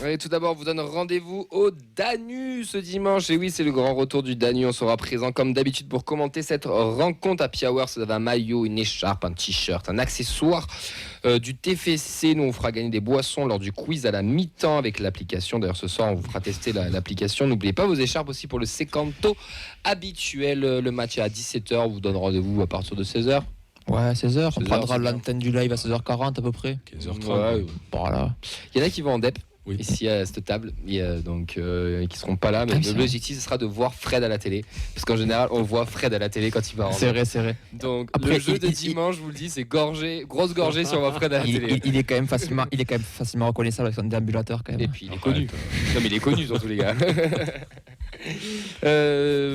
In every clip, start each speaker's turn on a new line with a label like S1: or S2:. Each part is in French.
S1: Et tout d'abord, on vous donne rendez-vous au Danube ce dimanche. Et oui, c'est le grand retour du Danube. On sera présent comme d'habitude pour commenter cette rencontre. Happy Hour, ça va un maillot, une écharpe, un t-shirt, un accessoire du TFC. Nous, on fera gagner des boissons lors du quiz à la mi-temps avec l'application. D'ailleurs, ce soir, on vous fera tester l'application. N'oubliez pas vos écharpes aussi pour le sécanto habituel. Le match est à 17h. On vous donne rendez-vous à partir de 16h.
S2: Ouais, 16h. On
S1: 16h,
S2: prendra
S1: c'est
S2: l'antenne du live à 16h40 à peu près.
S3: 15h30.
S1: Ouais.
S2: Voilà.
S1: Il y en a qui vont en DEP.
S3: Oui.
S1: Ici à cette table, donc qui seront pas là, mais le l'objectif ce sera de voir Fred à la télé, parce qu'en général on voit Fred à la télé quand il va en
S2: C'est vrai.
S1: Donc
S2: Après,
S1: le jeu de dimanche, je vous le dis, c'est grosse gorgée si on voit Fred à la télé.
S2: Il est quand même facilement reconnaissable avec son déambulateur quand même.
S1: Et puis il est connu. Non mais il est connu surtout les gars.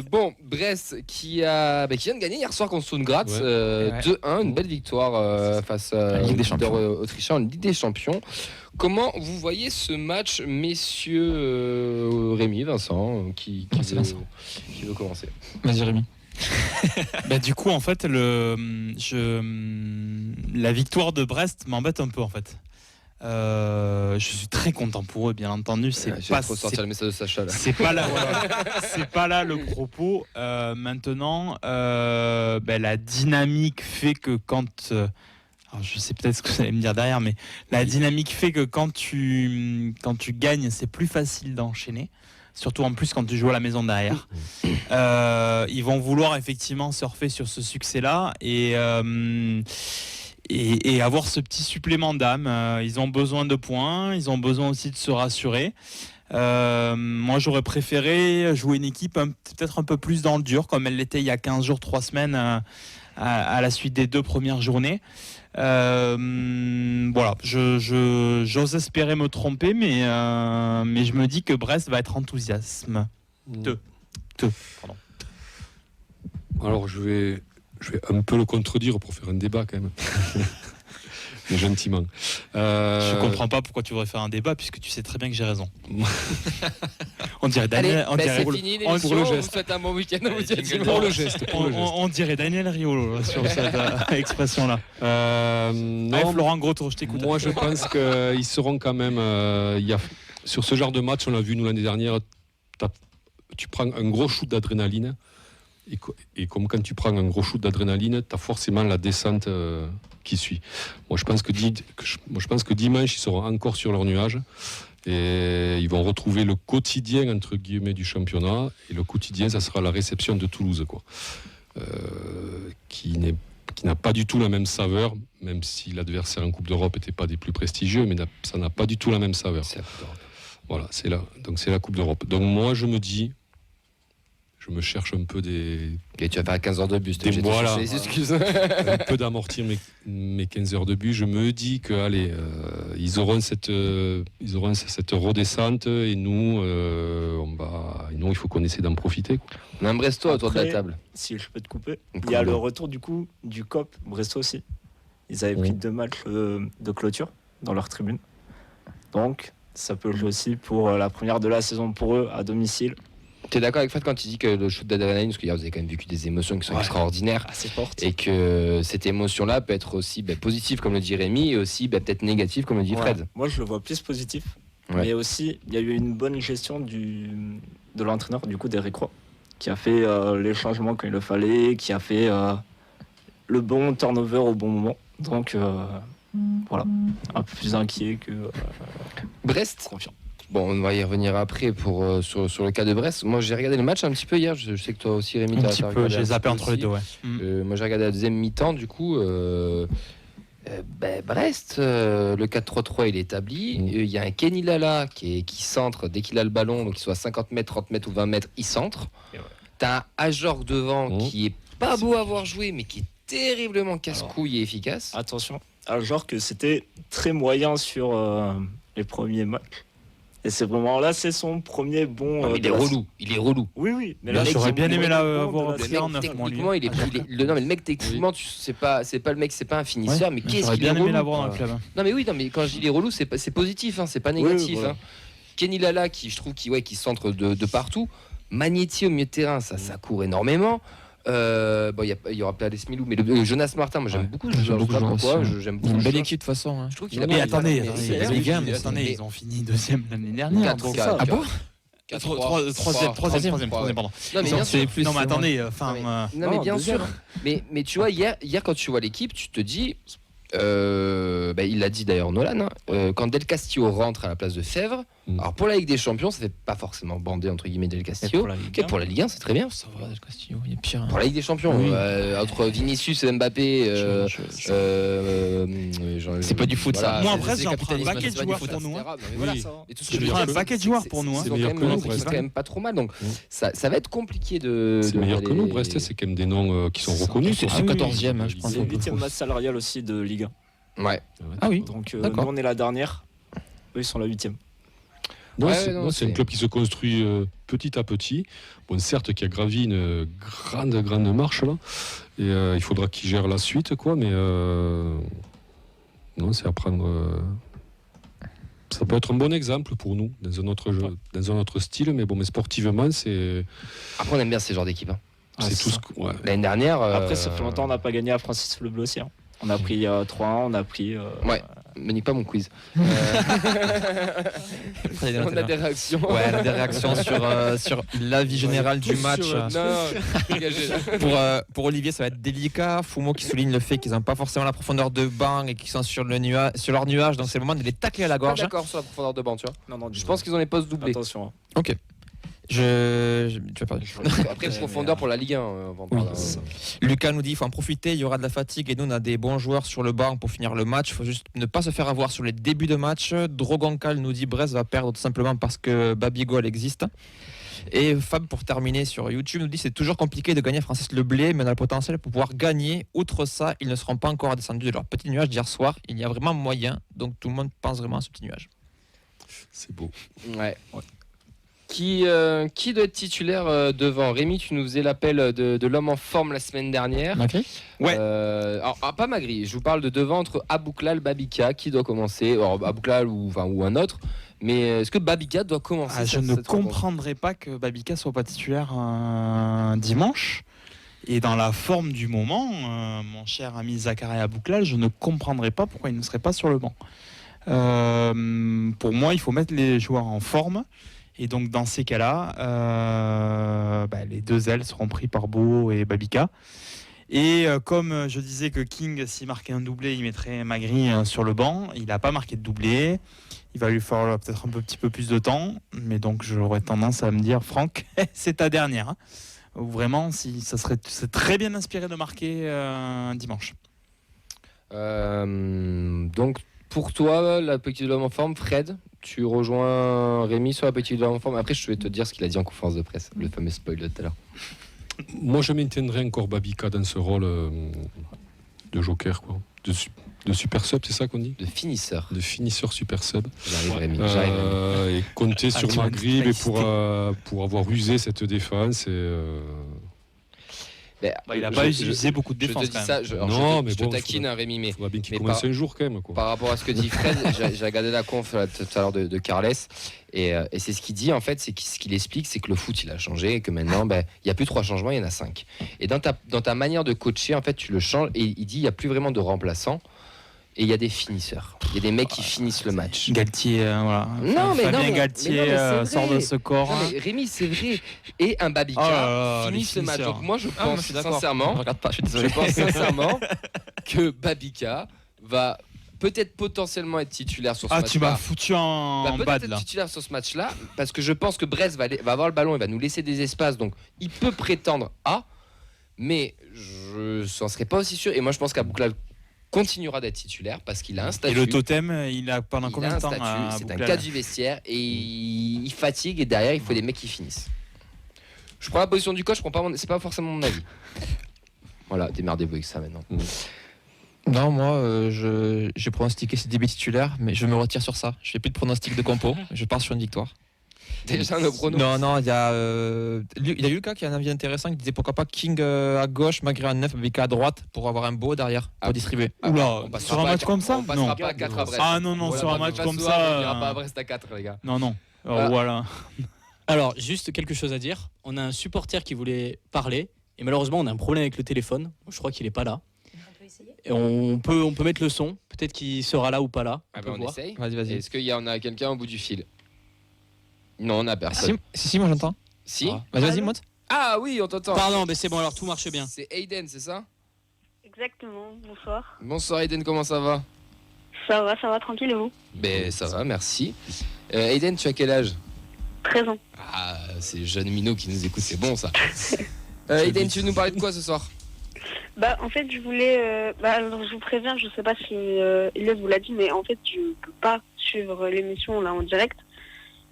S1: Bon, Brest qui vient de gagner hier soir contre Sturm Graz, 2-1, une belle victoire face à
S2: Ligue des Champions.
S1: autrichien en Ligue des Champions. Comment vous voyez ce match, messieurs Rémi, Vincent, qui veut commencer?
S2: Vas-y Rémi.
S4: Du coup, en fait, la victoire de Brest m'embête un peu, en fait. Je suis très content pour eux, bien entendu.
S1: J'ai trop sorti le message de Sacha là.
S4: C'est pas là, c'est pas là le propos. Maintenant, la dynamique fait que quand alors je sais peut-être ce que vous allez me dire derrière, mais la dynamique fait que quand tu gagnes, c'est plus facile d'enchaîner. Surtout en plus quand tu joues à la maison derrière. Ils vont vouloir effectivement surfer sur ce succès-là et avoir ce petit supplément d'âme. Ils ont besoin de points, ils ont besoin aussi de se rassurer. Moi j'aurais préféré jouer une équipe peut-être un peu plus dans le dur, comme elle l'était il y a 15 jours, 3 semaines à la suite des 2 premières journées. Voilà, j'ose espérer me tromper, mais je me dis que Brest va être enthousiasme. Pardon.
S3: Alors je vais un peu le contredire pour faire un débat quand même. Mais gentiment.
S4: Je comprends pas pourquoi tu voudrais faire un débat puisque tu sais très bien que j'ai raison. On dirait Daniel.
S1: C'est fini l'émission, vous faites un bon week-end.
S3: Pour le geste.
S4: On dirait Daniel Riolo sur cette expression-là.
S3: Non,
S4: Florent Grotto, je t'écoute.
S3: Moi je pense qu'ils seront quand même. Sur ce genre de match, on l'a vu nous l'année dernière, tu prends un gros shoot d'adrénaline. Et comme quand tu prends un gros shoot d'adrénaline, tu as forcément la descente qui suit. Moi, je pense que dimanche, ils seront encore sur leur nuage. Et ils vont retrouver le quotidien, entre guillemets, du championnat. Et le quotidien, ça sera la réception de Toulouse, quoi. Qui n'a pas du tout la même saveur, même si l'adversaire en Coupe d'Europe n'était pas des plus prestigieux, mais ça n'a pas du tout la même saveur. Voilà, c'est là. Donc c'est la Coupe d'Europe. Donc moi, je me dis... Je me cherche un peu des...
S1: Et tu vas faire 15 heures de bus.
S3: Voilà.
S1: Les excuses.
S3: Un peu d'amortir mes 15 heures de bus. Je me dis que allez, ils auront cette redescente et nous, il faut qu'on essaie d'en profiter, quoi.
S1: On a un Brestois autour de la table.
S5: Si je peux te couper, il y a le retour du coup du COP Brestois aussi. Ils avaient pris 2 matchs de clôture dans leur tribune. Donc ça peut jouer aussi pour la première de la saison pour eux à domicile.
S1: Tu es d'accord avec Fred quand il dit que le shoot d'adrénaline, parce que vous avez quand même vécu des émotions qui sont extraordinaires,
S5: assez fortes,
S1: et que cette émotion-là peut être aussi positive, comme le dit Rémi, et aussi peut-être négative, comme le dit Fred.
S5: Moi, je le vois plus positif, mais aussi, il y a eu une bonne gestion de l'entraîneur, du coup, d'Eric Roy, qui a fait les changements quand il le fallait, qui a fait le bon turnover au bon moment. Donc, voilà, un peu plus inquiet que
S1: Brest.
S5: Confiant.
S1: Bon, on va y revenir après sur le cas de Brest. Moi, j'ai regardé le match un petit peu hier. Je sais que toi aussi, Rémi,
S4: un petit peu. J'ai zappé entre les deux. Ouais.
S1: Moi, j'ai regardé la deuxième mi-temps. Du coup, Brest, le 4-3-3, il est établi. Il y a un Kenny Lala qui centre dès qu'il a le ballon, donc qu'il soit à 50 mètres, 30 mètres ou 20 mètres, il centre. T'as un Ajorg devant qui est pas beau à voir jouer, mais qui est terriblement casse-couille et efficace.
S5: Attention, Ajorg que c'était très moyen sur les premiers matchs. Et c'est vraiment là, c'est son premier bon.
S1: Il est relou.
S5: Oui.
S4: Mais là, j'aurais bien aimé avoir pris en 9 mois.
S1: Techniquement, le mec, techniquement, c'est pas le mec, c'est pas un finisseur, mais qu'est-ce qu'il est relou.
S4: J'aurais bien aimé l'avoir dans le club.
S1: Non, mais quand je dis il est relou, c'est positif, c'est pas négatif. Voilà. Kenny Lala, qui je trouve qui centre de partout. Magnéti au milieu de terrain, ça court énormément. Bon, il y aura pas Milou, mais le Jonas Martin, moi j'aime beaucoup. Je sais
S2: beaucoup
S1: pas
S2: joueur
S1: pourquoi.
S2: aussi,
S1: J'aime
S2: Une
S1: beaucoup.
S2: belle équipe de toute façon.
S1: Je trouve qu'il a
S4: Mais
S1: pas-
S4: attendez,
S1: mais-
S4: attendez, ils ont fini deuxième l'année dernière.
S1: Quatre,
S4: donc
S1: quatre,
S4: ça.
S2: Ah bon
S4: Troisième.
S1: Non, mais
S2: Ils
S1: bien
S2: ont
S1: sûr.
S2: fait plus.
S4: Non mais attendez, enfin.
S1: Non, mais bien
S5: deuxième.
S1: sûr. Mais tu vois, hier, quand tu vois l'équipe, tu te dis. Il l'a dit d'ailleurs Nolan, hein, quand Del Castillo rentre à la place de Fèvre, alors pour la Ligue des Champions, ça fait pas forcément bander entre guillemets Del Castillo. Ok, pour la Ligue 1, c'est très bien.
S2: Ça va, Del Castillo, il est pire.
S1: Pour la Ligue des Champions,
S2: Oui.
S1: entre Vinicius et Mbappé.
S2: C'est pas du foot, ça.
S4: Moi,
S2: C'est-
S4: après,
S2: c'est
S4: j'en prends un
S2: capitalisme,
S4: paquet de
S2: c'est pas du
S4: joueurs
S2: foot,
S4: pour nous.
S1: etc. Non, mais
S3: Oui.
S1: voilà,
S3: Oui.
S1: ça. Et tout ce
S3: Je
S1: que je
S3: prends
S1: veux
S3: un
S1: dire,
S4: paquet de
S1: c'est
S4: joueurs
S1: que
S4: pour nous, hein.
S1: C'est
S3: C'est meilleur
S1: quand
S3: que
S1: même
S3: nous,
S1: c'est
S3: Brest.
S1: quand même pas trop mal. Donc ça va être compliqué de.
S3: C'est
S1: de
S3: meilleur que nous,
S1: regarder-
S3: Brest, c'est quand même des noms qui sont reconnus.
S2: C'est 14e, je pense.
S5: C'est le 8e masse salariale aussi de Ligue 1.
S1: Ouais.
S2: Ah oui.
S5: Donc
S2: D'accord.
S5: nous on est la dernière, eux ils sont la 8e.
S3: Non,
S1: Ouais,
S3: c'est
S1: non,
S3: non,
S1: c'est-
S3: c'est un club qui se construit petit à petit. Bon, certes, qui a gravi une grande marche là, et il faudra qu'il gère la suite, quoi. Mais non, c'est à prendre. Ça peut être un bon exemple pour nous dans un autre jeu, dans un autre style, mais bon, mais sportivement, c'est
S1: Après, on aime bien ces genres d'équipes. Hein.
S3: c'est
S5: c'est
S3: tout
S5: ça.
S3: ce que. Ouais.
S1: L'année dernière.
S5: Après ça fait longtemps on n'a pas gagné à Francis Le Bleu aussi. Hein. On a pris 3-1, on a pris.
S1: Ouais. Me nique pas mon quiz. On a des réactions.
S2: Ouais, elle a des réactions sur l'avis général du match. Pour Olivier, ça va être délicat. Fumo qui souligne le fait qu'ils n'ont pas forcément la profondeur de banc et qu'ils sont sur leur nuage. Donc c'est le moment de les tacler à la
S1: Pas
S2: gorge.
S1: d'accord sur la profondeur de banc, tu vois.
S5: Non,
S1: Je pense qu'ils ont les postes doublés.
S5: Attention.
S2: Ok. Tu vas pas.
S1: Après, profondeur pour la Ligue 1.
S2: Oui. Lucas nous dit qu'il faut en profiter, il y aura de la fatigue et nous on a des bons joueurs sur le banc pour finir le match. Il faut juste ne pas se faire avoir sur les débuts de match. Drogonkal nous dit Brest va perdre tout simplement parce que Babigol existe. Et Fab, pour terminer sur YouTube, nous dit c'est toujours compliqué de gagner Francis Leblé, mais on a le potentiel pour pouvoir gagner. Outre ça, ils ne seront pas encore descendus de leur petit nuage d'hier soir. Il y a vraiment moyen, donc tout le monde pense vraiment à ce petit nuage.
S3: C'est beau.
S1: Ouais. Qui doit être titulaire devant Rémi, tu nous faisais l'appel de l'homme en forme la semaine dernière.
S2: Macri
S4: Ouais.
S1: Alors, pas Magri, je vous parle de devant entre Abouklal, Babika, qui doit commencer. Alors, Abouklal ou un autre. Mais est-ce que Babika doit commencer
S4: Je
S1: cette
S4: ne
S1: rencontre
S4: comprendrais pas que Babika soit pas titulaire dimanche. Et dans la forme du moment, mon cher ami Zakaria Bouklal, je ne comprendrais pas pourquoi il ne serait pas sur le banc. Pour moi, il faut mettre les joueurs en forme. Et donc, dans ces cas-là, les deux ailes seront pris par Beau et Babika. Et comme je disais que King, s'il marquait un doublé, il mettrait Magri sur le banc. Il n'a pas marqué de doublé. Il va lui falloir peut-être un petit peu plus de temps. Mais donc, j'aurais tendance à me dire, Franck, c'est ta dernière. Hein. Ou vraiment, c'est très bien inspiré de marquer dimanche.
S1: Donc, pour toi, la petite de l'homme en forme, Fred, tu rejoins Rémi sur la petite de l'homme en forme. Après, je vais te dire ce qu'il a dit en conférence de presse, le fameux spoil de tout à l'heure.
S3: Moi, je maintiendrai encore Babika dans ce rôle de joker, quoi. De super sub, c'est ça qu'on dit?
S1: De finisseur.
S3: De finisseur super sub.
S1: J'arrive, Rémi.
S3: Et compter sur
S4: tu m'as
S3: Maghrib et
S4: félicité.
S3: pour avoir usé cette défense.
S4: Il n'a pas utilisé beaucoup de
S1: Je te
S4: défense.
S1: dis
S4: quand même.
S1: ça,
S3: Non, mais
S1: je te
S3: bon,
S1: taquine, hein, Rémi, mais
S3: il faudra bien qu'il
S1: mais
S3: commence
S1: par-
S3: un jour quand même, quoi.
S1: par rapport à ce que dit Fred, j'ai regardé la conf là, tout à l'heure de Carles, et c'est ce qu'il dit en fait, c'est ce qu'il explique, c'est que le foot il a changé, et que maintenant il n'y a plus 3 changements, il y en a 5. Et dans ta manière de coacher, en fait, tu le changes, et il dit il n'y a plus vraiment de remplaçants, et il y a des finisseurs. Il y a des mecs qui finissent le match.
S4: Galtier, voilà.
S1: Non, mais
S4: Fabien
S1: non, mais-
S4: Galtier
S1: mais non, mais c'est
S4: sort
S1: vrai.
S4: de ce corps.
S1: Non, mais Rémi, c'est vrai. Et un Babika
S4: Oh là là,
S1: finit
S4: les
S1: ce match.
S4: finisseurs.
S1: Donc moi, je
S2: Ah, moi,
S1: pense
S2: je suis d'accord.
S1: sincèrement,
S2: Je regarde pas, je suis
S1: je
S2: désolé.
S1: pense sincèrement que Babika va peut-être potentiellement être titulaire sur ce
S4: Ah,
S1: match-là.
S4: tu m'as foutu en
S1: Va peut-être
S4: bad
S1: être
S4: là.
S1: titulaire sur ce match-là, parce que je pense que Brest va avoir le ballon, il va nous laisser des espaces, donc il peut prétendre à, mais je n'en serais pas aussi sûr. Et moi, je pense qu'Abouklal continuera d'être titulaire parce qu'il a un statut.
S4: Et le totem, il a pendant
S1: Il
S4: combien
S1: a un
S4: de temps
S1: statut,
S4: à
S1: c'est un
S4: Bouklal
S1: cadre du vestiaire et il fatigue et derrière il faut des mecs qui finissent. Je prends la position du coach, je prends pas c'est pas forcément mon avis. Voilà, démerdez-vous avec ça maintenant.
S2: Non, moi, j'ai pronostiqué ses débuts titulaires, mais je me retire sur ça. Je fais plus de pronostic de compo. Je pars sur une victoire.
S1: Déjà nos pronos.
S2: Non, il y a Lucas qui a un avis intéressant qui disait pourquoi pas King à gauche, Magri à 9, Babika à droite pour avoir un beau derrière pour
S1: Ah.
S2: distribuer.
S4: Oula,
S1: On passera
S4: sur un
S1: pas
S4: match
S1: à-
S4: comme ça
S1: On passera
S4: Non.
S1: pas à 4 à Brest.
S4: Ah non, non,
S1: Voilà,
S4: sur un
S1: pas
S4: match
S1: de
S4: comme
S1: soir,
S4: ça.
S1: On ira pas à Brest à 4, les gars.
S4: Non, non.
S1: Voilà.
S4: Voilà.
S6: Alors, juste quelque chose à dire. On a un supporter qui voulait parler Et malheureusement, on a un problème avec le téléphone. Je crois qu'il est pas là. Et on peut mettre le son. Peut-être qu'il sera là ou pas là.
S1: Ah
S6: peut
S1: on
S6: voir.
S1: essaye.
S2: Vas-y.
S1: Est-ce qu'il y en a quelqu'un au bout du fil? Non, on n'a personne.
S2: Si, moi j'entends.
S1: Si.
S6: Ah.
S2: Vas-y, monte.
S1: Ah oui, on t'entend.
S6: Pardon, mais c'est bon, alors tout marche bien.
S1: C'est Aiden, c'est ça?
S7: Exactement, bonsoir.
S1: Bonsoir Aiden, comment ça va?
S7: Ça va, tranquille et vous?
S1: Ben ça va, merci. Aiden, tu as quel âge?
S7: 13 ans.
S1: Ah, c'est jeune minot qui nous écoute, c'est bon ça. Aiden, tu veux nous parler de quoi ce soir?
S7: Bah en fait je voulais, alors, je vous préviens, je sais pas si Eliott vous l'a dit, mais en fait je peux pas suivre l'émission là en direct.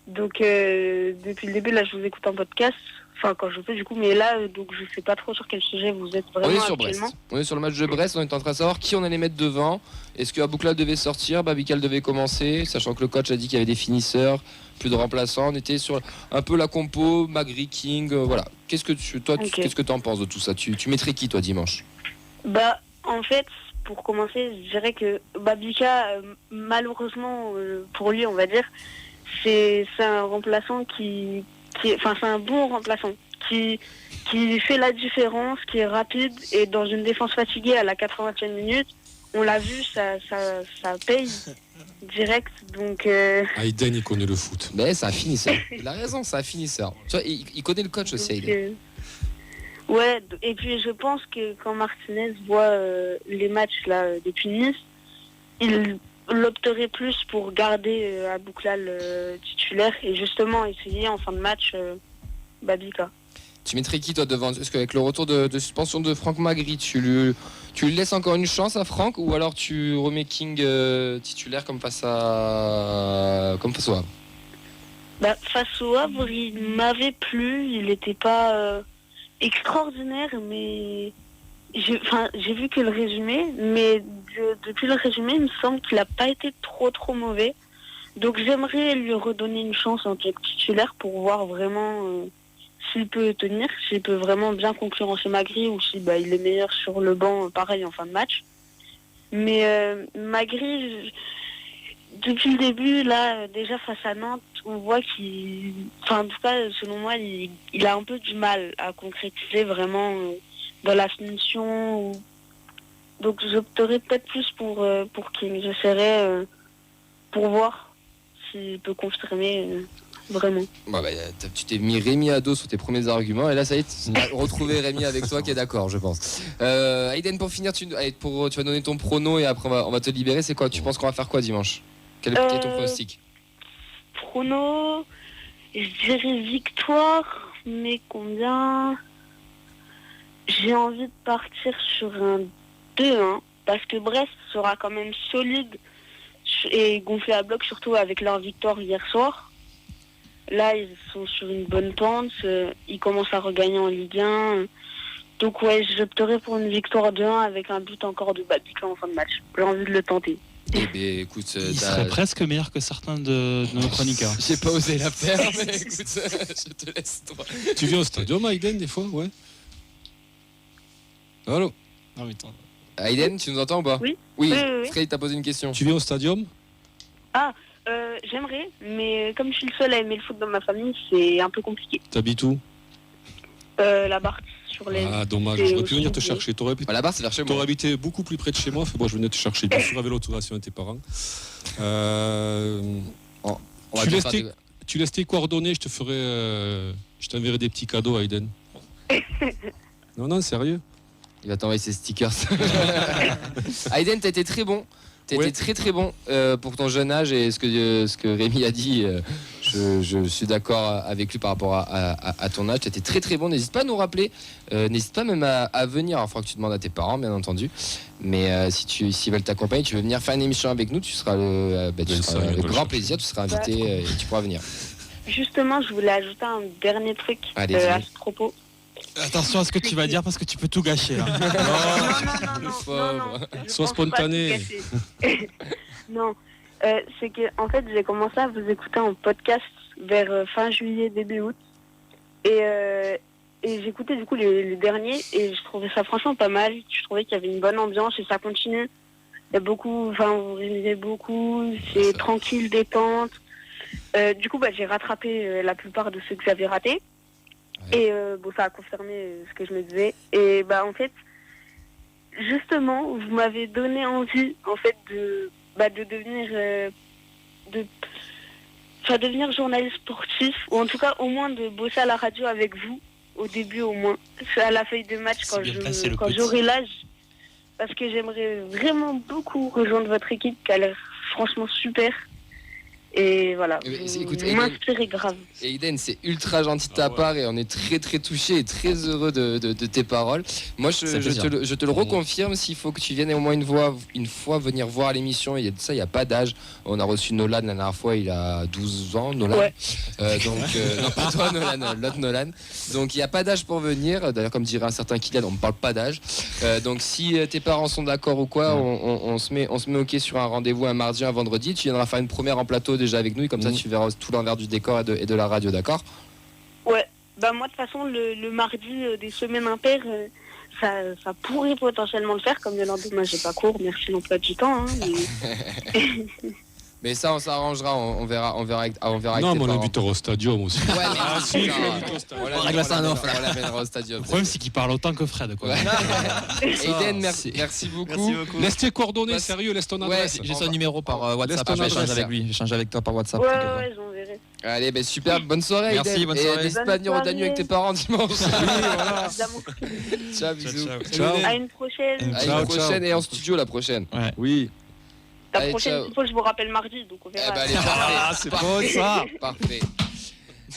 S7: Donc depuis le début là je vous écoute en podcast, enfin quand je fais du coup, mais là donc je sais pas trop sur quel sujet vous êtes vraiment
S1: On est sur Brest.
S7: actuellement.
S1: On est sur le match de Brest, on est en train de savoir qui on allait mettre devant. Est-ce que Aboukla devait sortir, Babical devait commencer, sachant que le coach a dit qu'il y avait des finisseurs, plus de remplaçants. On était sur un peu la compo, Magri, King, voilà. Qu'est-ce que qu'est-ce que t'en penses de tout ça? Tu mettrais qui toi dimanche?
S7: Bah en fait pour commencer je dirais que Babika malheureusement pour lui on va dire c'est un remplaçant enfin c'est un bon remplaçant qui fait la différence, qui est rapide et dans une défense fatiguée à la 80e minute, on l'a vu, ça paye direct. Donc
S3: Aiden, il connaît le foot.
S1: Mais c'est un finisseur. Il a raison, c'est un finisseur. Tu vois, il connaît le coach aussi, Aiden.
S7: Ouais, et puis je pense que quand Martinez voit les matchs là depuis Nice, il l'opterait plus pour garder Aboukla le titulaire et justement essayer en fin de match Babika.
S1: Tu mettrais qui toi devant? Est-ce qu'avec le retour de suspension de Franck Magri, tu lui laisses encore une chance à Franck ou alors tu remets King titulaire comme face au Havre?
S7: Bah, face au Havre, il m'avait plu, il n'était pas extraordinaire, mais j'ai vu que le résumé, mais depuis le résumé, il me semble qu'il n'a pas été trop mauvais. Donc j'aimerais lui redonner une chance en tant que titulaire pour voir vraiment s'il peut tenir, s'il peut vraiment bien concurrencer Magri ou si il est meilleur sur le banc, pareil en fin de match. Mais Magri, depuis le début, là, déjà face à Nantes, on voit en tout cas, selon moi, il a un peu du mal à concrétiser vraiment dans la finition. Donc j'opterais peut-être plus pour King. J'essaierai pour voir s'il peut confirmer vraiment.
S1: Tu t'es mis Rémi à dos sur tes premiers arguments et là ça y est, tu as retrouvé Rémi avec toi qui est d'accord, je pense. Aiden, pour finir, tu vas donner ton prono et après on va te libérer. C'est quoi? Tu penses qu'on va faire quoi dimanche? Quel est ton pronostic?
S7: Prono, je dirais victoire, mais combien? J'ai envie de partir sur un 2-1 parce que Brest sera quand même solide et gonflé à bloc, surtout avec leur victoire hier soir. Là, ils sont sur une bonne pente, ils commencent à regagner en Ligue 1. Donc ouais, j'opterais pour une victoire 2-1 avec un but encore de Babika en fin de match. J'ai envie de le tenter.
S1: Eh bien, écoute,
S4: Il serait presque meilleur que certains de nos chroniqueurs.
S1: J'ai pas osé la faire, mais écoute, je te laisse toi.
S3: Tu viens au stadium, Aiden, des fois? Ouais. Allô?
S6: Non, mais attends.
S1: Aiden, tu nous entends ou pas?
S7: Oui.
S1: Oui,
S7: Oui.
S1: Fred t'a posé une question.
S3: Tu viens au stadium?
S7: J'aimerais, mais comme je suis le seul à aimer le foot dans ma famille, c'est un peu compliqué.
S3: T'habites où?
S7: La Barthe, sur les...
S3: Ah, dommage,
S7: c'est
S3: j'aurais pu venir te
S7: aussi-
S3: chercher. T'aurais
S1: Là-bas, c'est vers chez moi.
S3: T'aurais habité beaucoup plus près de chez moi. Moi, je venais te chercher, bien sûr, avec l'autorisation de tes parents.
S1: On va
S3: Tu
S1: te
S3: laisses
S1: faire
S3: tes-
S1: des-
S3: Tu laisses tes coordonnées, je t'enverrai des petits cadeaux, Aiden. Non, sérieux.
S1: Il va t'envoyer ses stickers. Aiden, t'as été très bon. T'as
S3: Ouais.
S1: été très bon pour ton jeune âge et ce que Rémi a dit, je suis d'accord avec lui par rapport à ton âge. T'as été très bon. N'hésite pas à nous rappeler. N'hésite pas même à venir. Il faudra que tu demandes à tes parents, bien entendu. Mais s'ils veulent t'accompagner, tu veux venir faire une émission avec nous, tu seras avec grand plaisir. Tu seras invité et tu pourras venir.
S7: Justement, je voulais ajouter un dernier truc
S1: Allez,
S7: à
S1: dis.
S7: ce propos.
S4: Attention à ce que tu vas dire parce que tu peux tout gâcher là.
S7: Non,
S1: pauvre.
S7: je
S3: Sois
S7: pense pas
S3: spontané.
S7: tout casser. Non, c'est que en fait j'ai commencé à vous écouter en podcast vers fin juillet, début août. Et j'écoutais du coup les derniers et je trouvais ça franchement pas mal. Je trouvais qu'il y avait une bonne ambiance et ça continue. Il y a beaucoup, vous réalisez beaucoup, c'est tranquille, détente. Du coup j'ai rattrapé la plupart de ceux que j'avais ratés. Et bon, ça a confirmé ce que je me disais. Et bah en fait, justement, vous m'avez donné envie en fait de devenir devenir journaliste sportif, ou en tout cas au moins de bosser à la radio avec vous, au début au moins, à la feuille de match quand j'aurai l'âge, parce que j'aimerais vraiment beaucoup rejoindre votre équipe qui a l'air franchement super. Et voilà, vous m'inspirez grave.
S1: Et Eden, c'est ultra gentil de ta part et on est très très touché et très heureux de tes paroles. Moi, je te le reconfirme, s'il faut que tu viennes au moins une fois venir voir l'émission. Il y a de ça, il n'y a pas d'âge. On a reçu Nolan la dernière fois, il a 12 ans, Nolan.
S7: Ouais.
S1: Non, pas toi, Nolan, l'autre Nolan. Donc il n'y a pas d'âge pour venir. D'ailleurs, comme dirait un certain Kylian, on ne parle pas d'âge. Donc si tes parents sont d'accord ou quoi, on se met OK sur un rendez-vous un mardi, un vendredi. Tu viendras faire une première en plateau déjà avec nous et comme ça tu verras tout l'envers du décor et de la radio, d'accord?
S7: Ouais, bah moi de toute façon le mardi des semaines impaires, ça pourrait potentiellement le faire, comme le lendemain j'ai pas cours, merci l'emploi du temps.
S1: Mais ça on s'arrangera, on verra avec
S3: Non,
S1: tes
S3: mais on
S1: parents.
S3: l'invitera au stadium aussi.
S1: Ouais, mais
S3: si,
S1: on
S2: règle ça en off, là.
S1: On l'amènera au stadium.
S4: Le problème, c'est qu'il parle autant que Fred, quoi.
S1: Eden, merci beaucoup.
S3: Laisse tes coordonnées,
S1: Bah,
S3: sérieux, laisse ton
S1: ouais,
S3: adresse.
S2: J'ai son numéro par WhatsApp.
S3: Laisse ton
S2: Je vais échanger
S3: adresse.
S2: avec lui. J'échange avec toi par WhatsApp.
S7: Ouais, j'enverrai.
S1: Allez, ben super, bonne soirée.
S2: Merci,
S1: Eden.
S2: bonne
S1: Et
S2: soirée.
S1: n'hésite pas à venir au Danube avec tes parents dimanche.
S7: Évidemment.
S1: Ciao, bisous.
S3: Ciao.
S7: À une prochaine.
S1: À
S3: Ciao,
S1: une prochaine
S3: ciao.
S1: et en studio la prochaine.
S3: Oui.
S7: La
S1: Allez,
S7: prochaine,
S1: ciao.
S7: il faut que je vous rappelle mardi, donc on
S1: Eh
S7: verra.
S1: ben, allez, parfait.
S3: c'est bon ça.
S1: Parfait.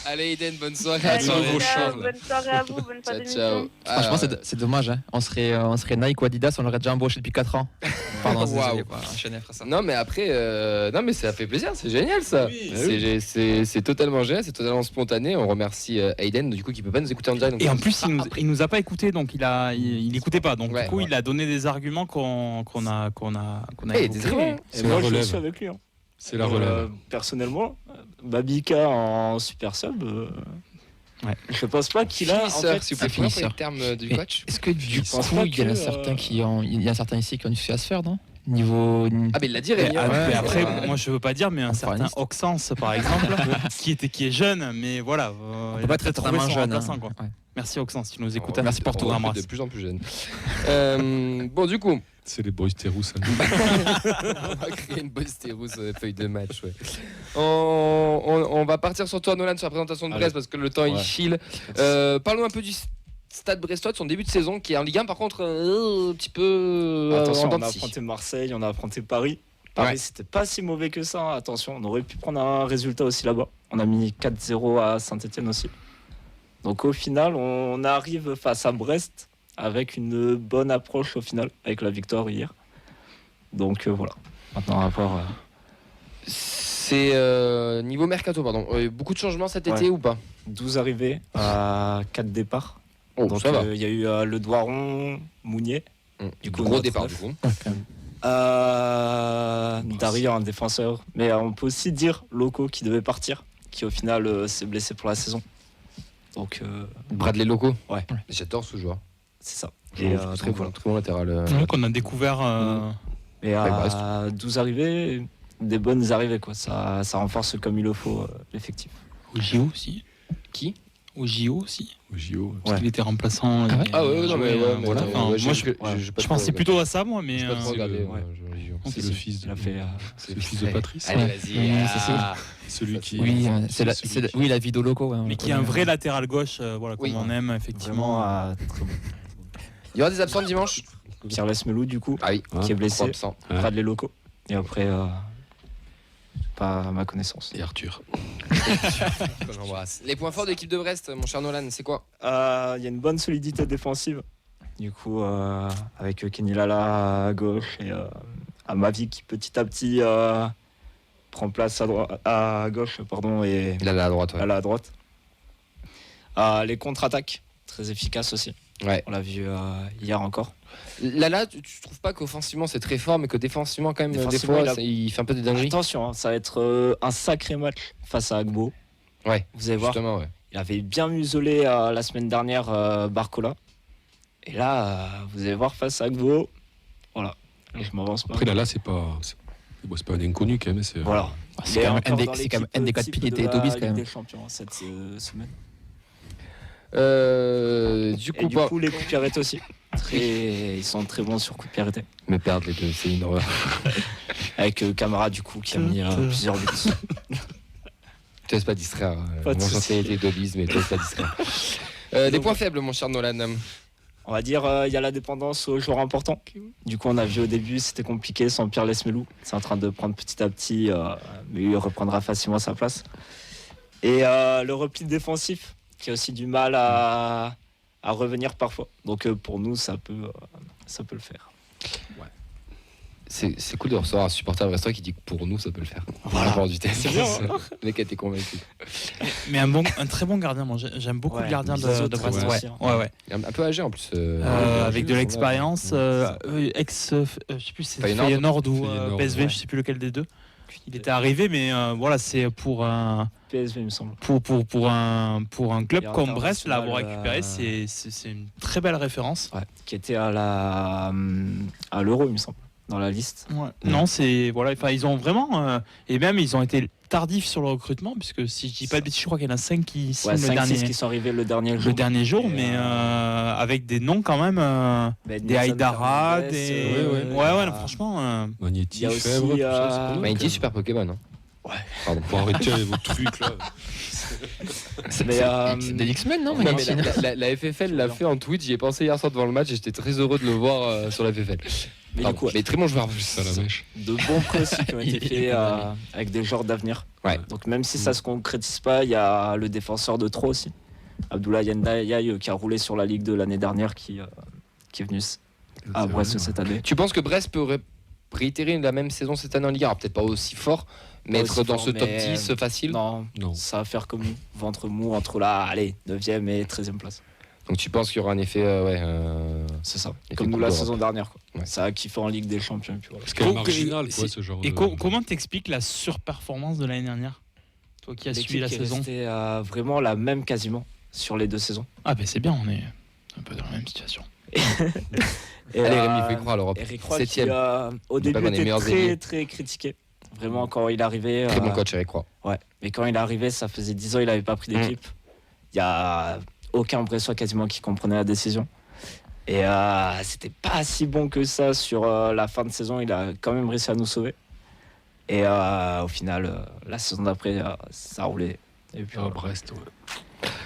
S1: Allez, Eden, bonne soirée.
S7: Allez,
S3: Ciao, vos
S7: ciao,
S3: Charles.
S7: bonne soirée à vous, bonne fin
S1: Ciao,
S7: d'émission.
S1: ciao.
S2: Franchement, c'est dommage. Hein. On serait Nike ou Adidas, on l'aurait déjà embauché depuis 4 ans. Pardon,
S1: Waouh.
S2: désolé. Voilà, enchaîner, frère, ça.
S1: Non mais après, non mais ça fait plaisir, c'est génial ça. C'est totalement génial, c'est totalement spontané. On remercie Aiden du coup qui peut pas nous écouter en direct. donc
S4: Et en
S1: on-
S4: plus, il nous a pas écouté, donc il écoutait pas. Donc
S1: Ouais,
S4: du coup,
S1: ouais.
S4: il a donné des arguments qu'on a
S1: Eh, des
S4: évoqués.
S1: arguments.
S5: Et
S3: C'est la
S5: moi, je
S3: relève.
S5: suis avec lui. Hein.
S3: C'est la relève.
S5: Personnellement, Babika en super sub,
S4: Ouais.
S5: je pense pas qu'il a. En
S1: Finisseur,
S5: fait,
S1: s'il vous plaît,
S2: finisseur.
S1: finisseur. Le terme du
S2: Mais
S1: coach.
S2: Est-ce que du
S5: Je pense
S2: coup,
S5: pas
S2: il y en a
S5: que,
S2: certains il y a certains ici qui ont du succès à se faire, non? Niveau.
S1: Ah mais il l'a dit Rémi.
S4: Ah,
S1: hein.
S4: mais après,
S1: Ouais.
S4: moi je veux pas dire, mais un
S2: On
S4: certain
S2: parle
S4: Oxens par exemple, qui est jeune, mais voilà,
S2: On
S4: il
S2: peut
S4: va
S2: pas être
S4: trouvé
S2: totalement
S4: son
S2: jeune.
S4: remplaçant, quoi.
S2: Ouais.
S4: Merci Oxens, si tu nous écoutes.
S1: On-
S2: Merci pour
S1: on
S2: tout,
S1: recrute
S4: embrasse.
S1: de plus en plus jeune. Bon du coup,
S3: C'est les boys terrous, ça.
S1: on va créer une bonne stérousse feuille de match. Ouais. On va partir sur toi Nolan sur la présentation de
S5: Allez.
S1: Brest parce que le temps il
S5: Ouais.
S1: file. Parlons un peu du Stade Brestois de son début de saison qui est en Ligue 1 par contre un petit peu
S5: Attention,
S1: en
S5: on
S1: dents
S5: a
S1: de scie.
S5: affronté Marseille, on a affronté Paris. Paris,
S1: Ouais.
S5: c'était pas si mauvais que ça. Attention, on aurait pu prendre un résultat aussi là-bas. On a mis 4-0 à Saint-Etienne aussi. Donc au final, on arrive face à Brest avec une bonne approche au final, avec la victoire hier. Donc voilà. Maintenant, on va voir.
S1: C'est niveau mercato pardon. Beaucoup de changements cet été
S5: Ouais.
S1: ou pas?
S5: 12 arrivées à 4 départs.
S1: Oh,
S5: Donc
S1: ça va.
S5: il y a eu le Doiron, Mounier.
S1: Du
S5: coup,
S1: gros
S5: notre
S1: départ
S5: ref.
S1: du coup.
S5: Daria, un défenseur. Mais on peut aussi dire Loco qui devait partir, qui au final s'est blessé pour la saison. Donc
S1: Bradley Loco.
S5: Ouais.
S1: J'adore ce joueur.
S5: c'est ça.
S1: Et
S5: Et,
S1: très
S5: donc,
S1: bon,
S5: voilà.
S1: très bon latéral.
S4: Donc on a découvert.
S5: Et
S1: Avec Brest.
S5: à 12 arrivées, des bonnes arrivées, quoi. Ça renforce comme il le faut l'effectif.
S4: Au JO aussi.
S1: Qui?
S4: Au JO aussi.
S3: Au JO.
S4: Parce qu'il était remplaçant.
S2: Ah ouais
S1: Ah ouais, non mais ouais, mais
S4: voilà.
S1: ouais,
S4: Enfin,
S1: ouais,
S4: moi,
S1: je
S4: je pensais plutôt à ça, moi, mais.
S1: J'ai pas trop
S3: c'est
S1: regardé.
S3: le-
S1: ouais,
S3: C'est
S4: Ok,
S3: le
S4: si.
S3: fils de,
S5: Il a fait.
S3: c'est le fils de Patrice.
S1: Allez,
S2: Ouais.
S1: vas-y.
S2: Oui, c'est
S1: ah.
S3: Celui qui.
S2: Oui,
S3: celui qui-
S2: oui, la vidéo loco. Ouais, on
S4: Mais
S2: le
S4: qui est un
S2: connaît.
S4: vrai latéral gauche, voilà, comme
S1: Oui.
S4: on aime, effectivement.
S5: Vraiment très bon.
S1: Il y aura des absents dimanche.
S5: Pierre Lesmelou, du coup,
S1: Ah oui.
S5: qui est blessé.
S1: 3 absents.
S3: Ouais.
S5: Bradley Loco. Et après, pas à ma connaissance.
S3: Et Arthur.
S1: Que j'embrasse. Les points forts de l'équipe de Brest, mon cher Nolan, c'est quoi?
S5: Il y a une bonne solidité défensive. Du coup, avec Kenny Lala à gauche et Amavi qui petit à petit prend place à gauche pardon, et
S1: Il a la droite. Ouais.
S5: Lala à droite. Les contre-attaques, très efficaces aussi.
S1: Ouais.
S5: On l'a vu hier encore.
S1: Lala, tu trouves pas qu'offensivement c'est très fort, mais que défensivement quand même
S5: Défensivement,
S1: des fois
S5: il a-
S1: il fait un peu des dingueries.
S5: Attention, hein, ça va être un sacré match face à Agbo.
S1: Ouais.
S5: Vous allez voir,
S1: Justement, ouais.
S5: il avait bien muselé la semaine dernière Barcola. Et là, vous allez voir face à Agbo. Voilà, je m'avance pas.
S3: Après, là, c'est pas. Bon, c'est pas un inconnu quand même. C'est,
S5: Voilà.
S2: C'est quand même un des 4 piliers des Tobis quand
S5: Ligue
S2: même.
S5: des Champions cette semaine.
S1: Du
S5: Et
S1: coup,
S5: du coup, les coups de pied arrêtés aussi. Ils sont très bons sur coups de pied arrêtés.
S1: me perdre les deux, c'est une horreur.
S5: Avec Camara, du coup, qui a mis plusieurs buts.
S1: Te laisse pas distraire.
S5: Pas de
S1: Mon
S5: souci.
S1: chantier était d'Obis, mais te laisse pas distraire. Des points faibles, mon cher Nolan.
S5: On va dire, il y a la dépendance aux joueurs importants. Du coup, on a vu au début, c'était compliqué sans Pierre Lesmelou. C'est en train de prendre petit à petit, mais il reprendra facilement sa place. Et le repli défensif, qui a aussi du mal à revenir parfois. Donc pour nous, ça peut le faire.
S1: C'est cool de recevoir un supporter de restaurant qui dit que pour nous, ça peut le faire.
S5: Voilà.
S1: Rapport du test.
S5: C'est bien, hein.
S1: Le mec a été convaincu.
S4: Mais un très bon gardien. Moi, j'aime beaucoup
S5: Ouais,
S4: le gardien
S5: les
S4: de
S5: autres,
S4: Brest.
S5: ouais,
S4: Ouais,
S5: aussi, hein.
S4: ouais.
S1: Un peu âgé en plus.
S4: Avec de l'expérience, ex, je sais plus si c'est
S1: Feyenoord.
S4: Feyenoord ou
S3: Feyenoord,
S4: PSV,
S5: ouais.
S4: je sais plus lequel des deux. Il était arrivé, mais voilà, c'est pour un
S5: PSV, il me semble.
S4: pour un club
S5: Et
S4: comme Brest,
S5: international,
S4: l'avoir récupéré, c'est une très belle référence.
S5: Ouais, qui était à l'Euro, il me semble, dans la liste.
S4: Ouais. Non, c'est voilà, enfin ils ont vraiment et même ils ont été tardifs sur le recrutement puisque si je dis pas de bêtises, je crois qu'il y en a 5 qui signent
S5: Ouais,
S4: le
S5: 5-6
S4: dernier
S5: qui sont arrivés le dernier jour.
S4: le dernier jour,
S5: Et,
S4: mais avec des noms quand même
S5: Ben,
S4: des
S5: Nelson
S4: Haïdara,
S5: Fernandez,
S4: des ouais, non, franchement
S5: il
S3: Magnéti,
S5: y a aussi,
S3: Fèvre, tout ça, c'est pas mal,
S1: Magnéti,
S3: quand même.
S1: super Pokémon. Hein.
S5: Ouais.
S1: Pardon.
S3: Faut arrêter avec vos trucs là.
S5: Mais,
S2: C'est des X-Men, non,
S1: Non, mais
S2: Magnéti
S1: la FFL l'a fait en Twitch, j'y ai pensé hier soir devant le match et j'étais très heureux de le voir sur la FFL.
S5: Mais
S1: Pardon.
S5: du coup,
S1: Mais très bon joueur.
S3: Juste à la mèche.
S5: de bons prêts aussi qui ont été
S2: Il est
S5: faits avec des joueurs d'avenir.
S1: Ouais.
S5: Donc même si ça se concrétise pas, il y a le défenseur de trop aussi, Abdoulaye Ndiaye, qui a roulé sur la Ligue de l'année dernière, qui est venu à Brest cette année.
S1: Tu penses que Brest peut réitérer la même saison cette année en Ligue 1? Alors, peut-être pas aussi fort, mais
S5: Pas
S1: être
S5: aussi
S1: dans
S5: fort,
S1: ce top
S5: mais
S1: 10 facile.
S5: Non,
S3: Non.
S5: ça va faire comme nous, ventre mou entre la 9e et 13e place.
S1: Donc tu penses qu'il y aura un effet
S5: C'est ça.
S1: Et
S5: Comme
S1: c'est
S5: nous
S1: cool
S5: la
S1: d'Europe.
S5: saison dernière. Quoi.
S1: Ouais.
S5: Ça a kiffé en Ligue des Champions. Puis voilà.
S3: Parce qu'elle est
S4: Co-
S3: marginale,
S4: et-
S3: quoi, ce genre
S4: Et
S3: de.
S4: comment t'expliques la surperformance de l'année dernière, toi qui as suivi la
S5: qui est
S4: saison?
S5: restée, vraiment la même quasiment sur les 2 saisons.
S4: Ah ben c'est bien, on est un peu dans la même situation.
S5: Et,
S1: Allez Rémi, il faut y croire à l'Europe.
S5: Eric Roy qui
S1: 7e.
S5: au
S1: On dit pas
S5: début
S1: qu'on est
S5: était
S1: meilleurs
S5: très
S1: ailiers.
S5: très critiqué. Vraiment quand il arrivait.
S1: Très bon coach, Eric Roy.
S5: Ouais. Mais quand il est arrivé, ça faisait 10 ans il n'avait pas pris d'équipe. Il y a aucun Bressois quasiment qui comprenait la décision. Et c'était pas si bon que ça sur la fin de saison. Il a quand même réussi à nous sauver. Et au final, la saison d'après, ça a roulé. Et puis,
S3: Ah,
S5: voilà.
S3: Brest, ouais.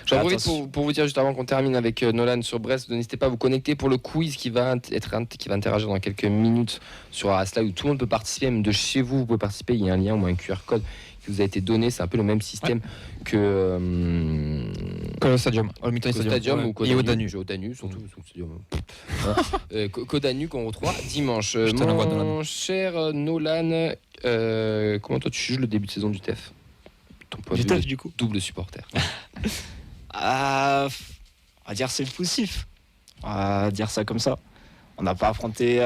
S1: J'en profite
S5: Attention.
S1: pour vous dire juste avant qu'on termine avec Nolan sur Brest, n'hésitez pas à vous connecter pour le quiz qui va interagir dans quelques minutes sur Asla où tout le monde peut participer, même de chez vous, vous pouvez participer. Il y a un lien ou un QR code qui vous a été donné. C'est un peu le même système que
S2: le Stadium, Olympique
S1: Stadium
S2: Ouais.
S1: ou
S2: Et au Danu.
S1: Au Danu, surtout. Qu'au Danu qu'on retrouvera dimanche.
S2: Je te l'envoie,
S1: Mon
S2: Nolan.
S1: cher Nolan, comment toi tu juges le début de saison du TEF? Ton point de
S5: Du
S1: vue
S5: TEF,
S1: de
S5: du coup.
S1: double supporter.
S5: On va dire c'est poussif. On va dire ça comme ça. On n'a pas affronté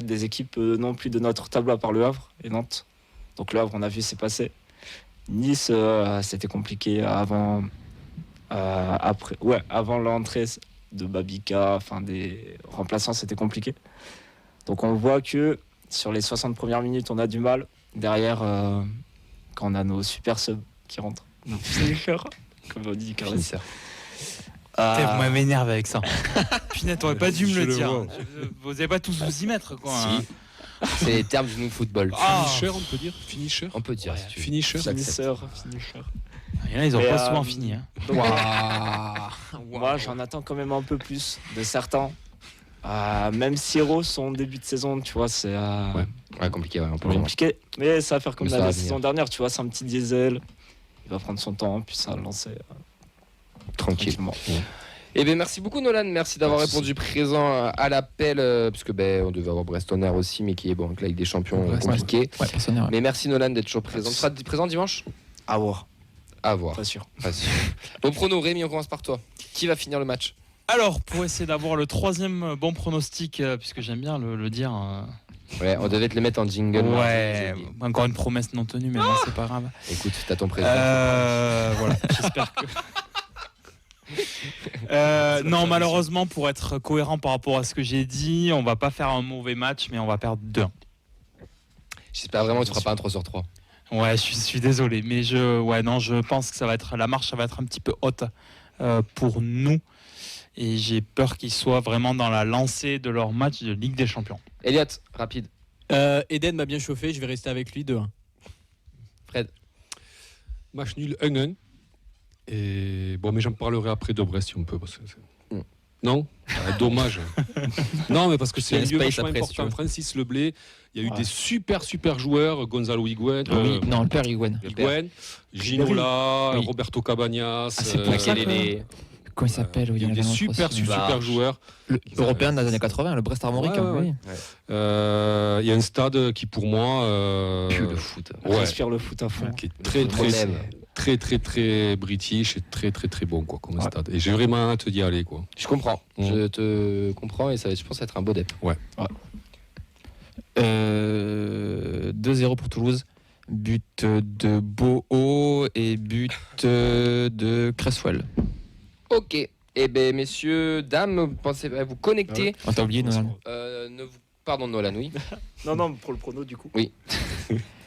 S5: des équipes non plus de notre tableau à part le Havre et Nantes. Donc le Havre, on a vu, c'est passé. Nice, c'était compliqué avant l'entrée de Babika, enfin des remplaçants, c'était compliqué. Donc on voit que sur les 60 premières minutes, on a du mal. Derrière, quand on a nos super subs qui rentrent, nos finishers, comme on dit, Carles.
S1: Finisseur.
S4: Vous m'avez énervé avec ça. Punaise, t'aurais pas dû me
S3: Je
S4: le
S3: le
S4: dire.
S3: vois.
S4: Vous n'allez pas tous vous y mettre, quoi.
S1: Si.
S4: hein.
S1: C'est les termes du nous football.
S4: Ah.
S3: Finisher, on peut dire Finisher
S1: On peut dire si tu veux.
S3: Finisher
S5: Finisher.
S4: Il y en a, ils ont
S5: Mais,
S4: pas souvent fini. Hein.
S5: Donc, moi, j'en attends quand même un peu plus de certains. Même Siro, son début de saison, tu vois, c'est
S1: Ouais, compliqué, ouais, on peut le voir.
S5: compliqué. Mais ça va faire comme
S1: Mais ça
S5: la
S1: va
S5: saison
S1: venir.
S5: dernière, tu vois, c'est un petit diesel. Il va prendre son temps, puis ça va le lancer
S1: Tranquille.
S5: tranquillement.
S1: Eh bien, merci beaucoup, Nolan. Merci d'avoir
S3: Pas de
S1: répondu présent à l'appel, puisque on devait avoir Brestonner aussi, mais qui est bon, avec la Ligue des Champions,
S2: Brest,
S1: compliqué.
S2: Ouais, personne ouais.
S1: Mais merci, Nolan, d'être toujours présent. Tu seras présent dimanche?
S5: À voir,
S1: À voir.
S5: pas sûr.
S1: Pas sûr. Bon prono, Rémi, on commence par toi. Qui va finir le match?
S4: Alors, pour essayer d'avoir le troisième bon pronostic, puisque j'aime bien le dire.
S1: Ouais, on devait te le mettre en jingle.
S4: Ouais,
S1: J'ai oublié.
S4: encore une promesse non tenue, mais non, c'est pas grave.
S1: Écoute, t'as ton président.
S4: Voilà, j'espère que. Non, malheureusement, pour être cohérent par rapport à ce que j'ai dit, on va pas faire un mauvais match, mais on va perdre 2-1.
S1: J'espère vraiment que tu feras pas un 3 sur 3.
S4: Ouais, je suis désolé, mais je pense que ça va être la marche, ça va être un petit peu haute pour nous. Et j'ai peur qu'ils soient vraiment dans la lancée de leur match de Ligue des Champions.
S1: Elliot, rapide.
S6: Eden m'a bien chauffé, je vais rester avec lui 2-1.
S1: Fred.
S3: Match nul 1-1. Et bon, mais j'en parlerai après de Brest si on peut. Parce que non, dommage. Non, mais parce que c'est un lieu vachement important. Francis Leblé, il y a eu des super joueurs, Gonzalo Higuain,
S2: Non, le père Higuain.
S3: Ginola,
S2: Oui.
S3: Roberto Cabañas.
S2: c'est pour ça que- Comment il s'appelle
S3: Il y a eu des super joueurs.
S2: Européen des années 80, le Brest Armorique.
S3: Ouais. Il y a un stade qui, pour moi,
S1: Pue le foot.
S3: ouais,
S5: Respire le foot à fond.
S3: qui est très british et très bon quoi, comme stade. Et j'ai vraiment hâte d'y aller quoi.
S1: Je comprends. Je te comprends et ça va, je pense, être un beau dep.
S2: 2-0 pour Toulouse. But de Boho et but de Cresswell.
S1: Ok. Eh bien, messieurs, dames, pensez à vous connecter.
S2: On t'a oublié, Nolan.
S1: Pardon, Nolan, oui.
S5: Non, pour le prono du coup.
S1: Oui.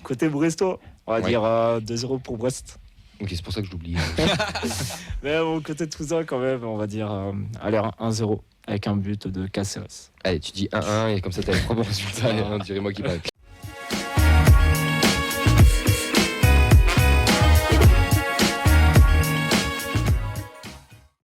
S5: Côté brestois, on va
S1: Ouais.
S5: dire 2-0 pour Brest.
S1: Ok, c'est pour ça que je l'oublie.
S5: Mais bon, côté Toulousain quand même, on va dire allez, 1-0 avec un but de Caceres.
S1: Allez, tu dis 1-1 et comme ça, t'as les trois bons résultats. Et on dirait moi qui parle.